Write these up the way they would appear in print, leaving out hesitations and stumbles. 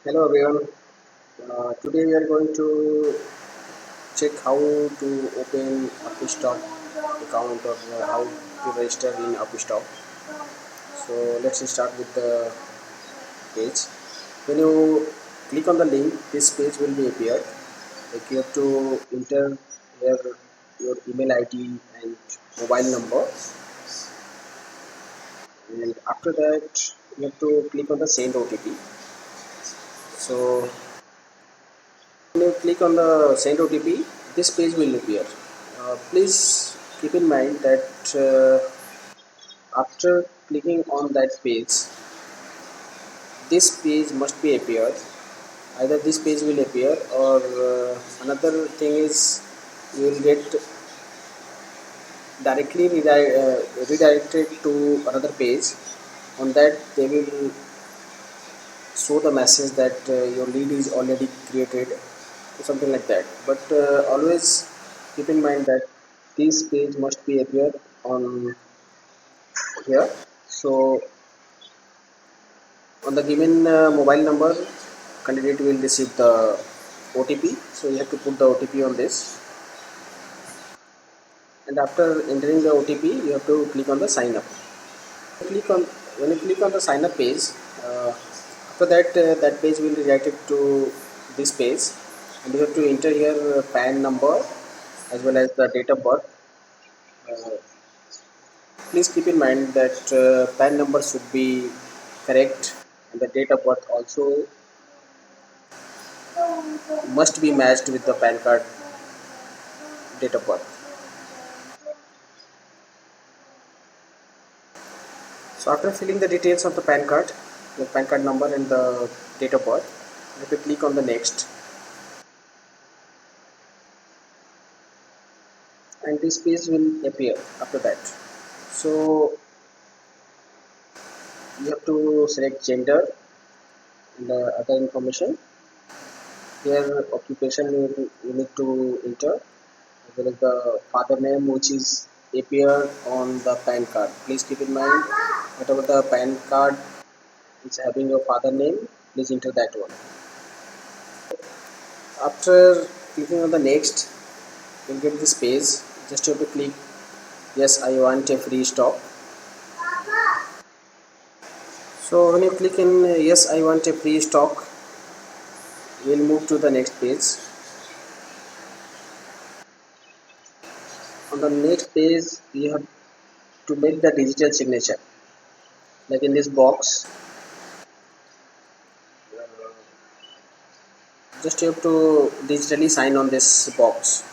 Hello everyone. Today we are going to check how to open Upstock account or how to register in Upstock. So let's start with the page. When you click on the link, this page will be appear. Like you have to enter here your email ID and mobile number, and after that you have to click on the send OTP. So when you click on the send OTP, this page will appear. Please keep in mind that after clicking on that page, this page must be appeared. Either this page will appear or another thing is you will get directly redirected to another page. On that they will show the message that your lead is already created or something like that. But always keep in mind that this page must be appear on here. So on the given mobile number, candidate will receive the OTP. So you have to put the OTP on this, and after entering the OTP, you have to click on the sign up. Click on When you click on the sign up page, after that that page will be directed to this page, and you have to enter here PAN number as well as the date of birth. Uh, Please keep in mind that PAN number should be correct, and the date of birth also must be matched with the PAN card date of birth. So after filling the details of the PAN card, the PAN card number and the date of birth, you have to click on the next, and this page will appear after that. So you have to select gender and other information. Here occupation you need to enter, as well as the father name which is appear on the PAN card. Please keep in mind whatever the PAN card is having your father name, please enter that one. After clicking on the next, you'll get this page. Just you have to click yes, I want a free stock. So when you click in yes, I want a free stock, we'll move to the next page. On the next page, you have to make the digital signature. Like in this box, just you have to digitally sign on this box.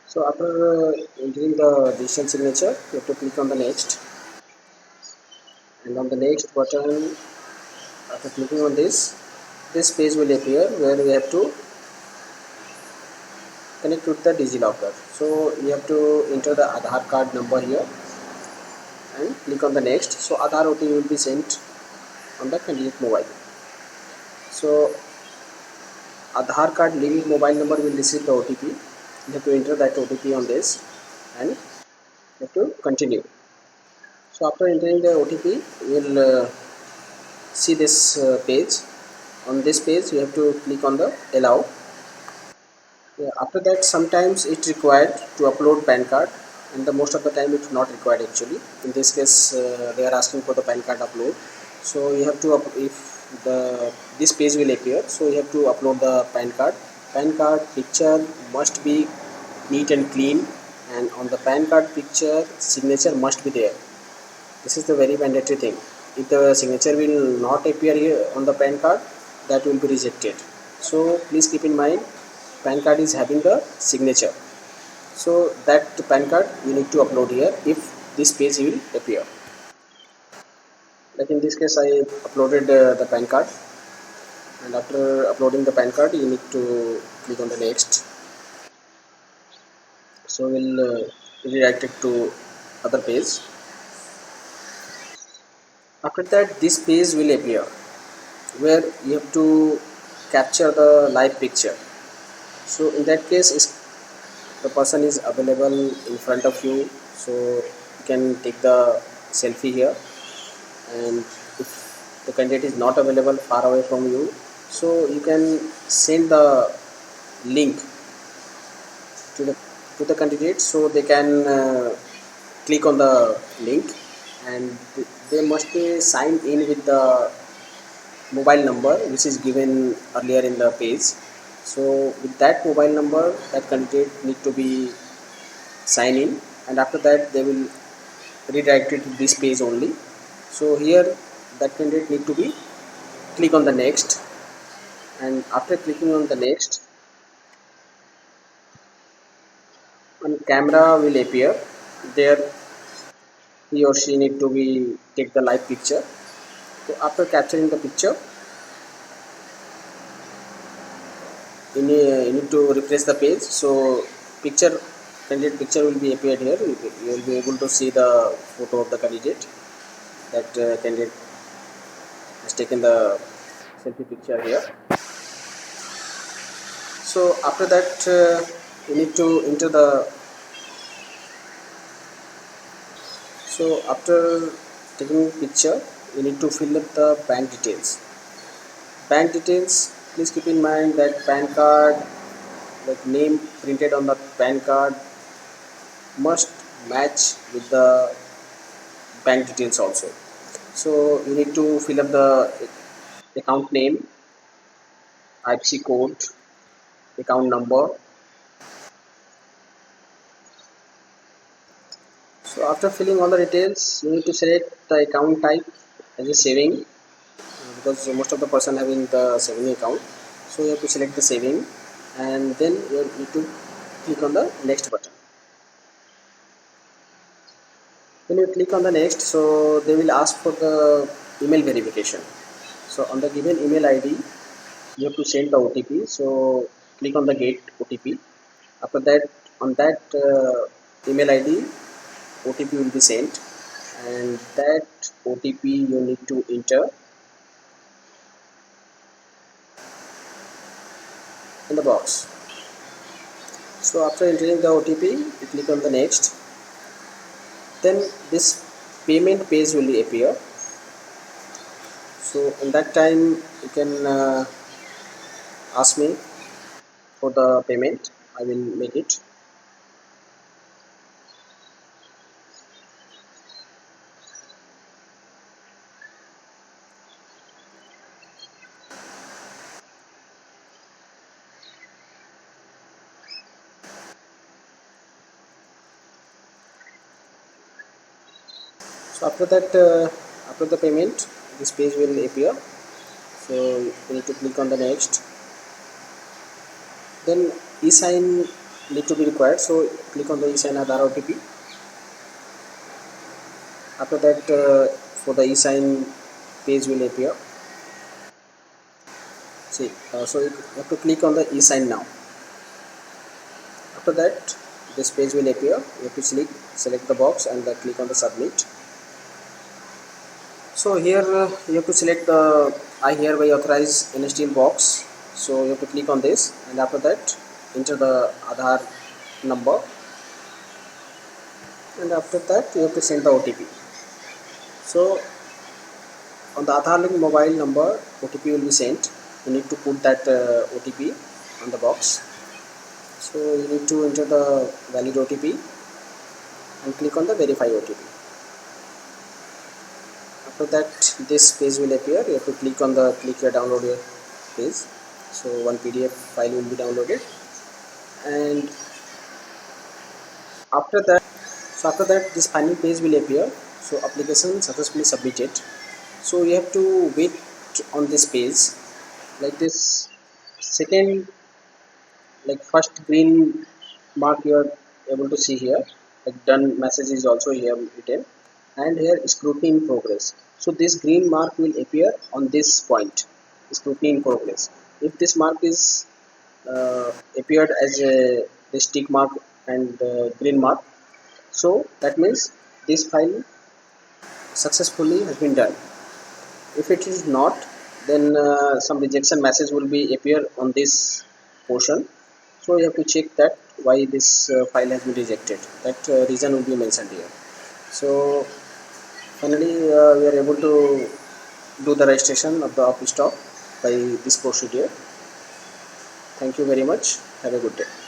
So after entering the digital signature, you have to click on the next, and on the next button, after clicking on this page will appear where we have to connect with the DigiLocker. So you have to enter the Aadhaar card number here and click on the next. So Aadhaar OTP will be sent on the candidate mobile. So Aadhaar card linked mobile number will receive the OTP. You have to enter that OTP on this and you have to continue. So after entering the OTP, you will see this page. On this page, you have to click on the allow. Yeah, after that, sometimes it's required to upload PAN card, and the most of the time it's not required actually. In this case, they are asking for the PAN card upload. So you have to if the this page will appear, so you have to upload the PAN card. PAN card picture must be neat and clean, and on the PAN card picture, signature must be there. This is the very mandatory thing. If the signature will not appear here on the PAN card, that will be rejected. So please keep in mind, PAN card is having the signature. So that PAN card you need to upload here if this page will appear. Like in this case, I uploaded the PAN card, and after uploading the PAN card, you need to click on the next. So we'll redirected to other page. After that, this page will appear where you have to capture the live picture. So in that case, is the person is available in front of you, so you can take the selfie here. And if the candidate is not available, far away from you, so you can send the link to the candidate, so they can click on the link, and they must be signed in with the mobile number which is given earlier in the page. So with that mobile number, that candidate need to be sign in, and after that they will redirect it to this page only. So here that candidate need to be click on the next, and after clicking on the next, one camera will appear there. He or she need to be take the live picture. So after capturing the picture, you need to refresh the page. So picture candidate picture will be appeared here. You will be able to see the photo of the candidate. That candidate has taken the selfie picture here. So after that, you need to enter the. So after taking picture, you need to fill up the bank details. Bank details. Please keep in mind that PAN card, like name printed on the PAN card, must match with the bank details also. So you need to fill up the account name, IFSC code, account number. So after filling all the details, you need to select the account type as a saving, because most of the person having the saving account. So you have to select the saving, and then you need to click on the next button. When you click on the next, so they will ask for the email verification. So on the given email ID, you have to send the OTP. So click on the get OTP. After that, on that email ID, OTP will be sent, and that OTP you need to enter in the box. So after entering the OTP, you click on the next. Then this payment page will appear. So in that time, you can ask me for the payment. I will make it. So after that, after the payment, this page will appear. So you need to click on the next. Then e-sign need to be required. So click on the e-sign Aadhaar OTP. After that, for the e-sign page will appear. See, so you have to click on the e-sign now. After that, this page will appear. You have to select the box and click on the submit. So here you have to select the I hereby authorize NSDL box. So you have to click on this, and after that enter the Aadhaar number, and after that you have to send the OTP. So on the Aadhaar link mobile number, OTP will be sent. You need to put that OTP on the box. So you need to enter the valid OTP and click on the verify OTP. After that, this page will appear. You have to click on the click here download here page. So one PDF file will be downloaded, and after that this final page will appear. So application successfully submitted. So you have to wait on this page, like this second, like first green mark you are able to see here, like done message is also here written, and here scrutiny in progress. So this green mark will appear on this point, scrutiny in progress. If this mark is appeared as a this tick mark and green mark, So that means this file successfully has been done. If it is not, then some rejection message will be appear on this portion. So you have to check that why this file has been rejected. That reason will be mentioned here. So finally we are able to do the registration of the office stock by this procedure. Thank you very much. Have a good day.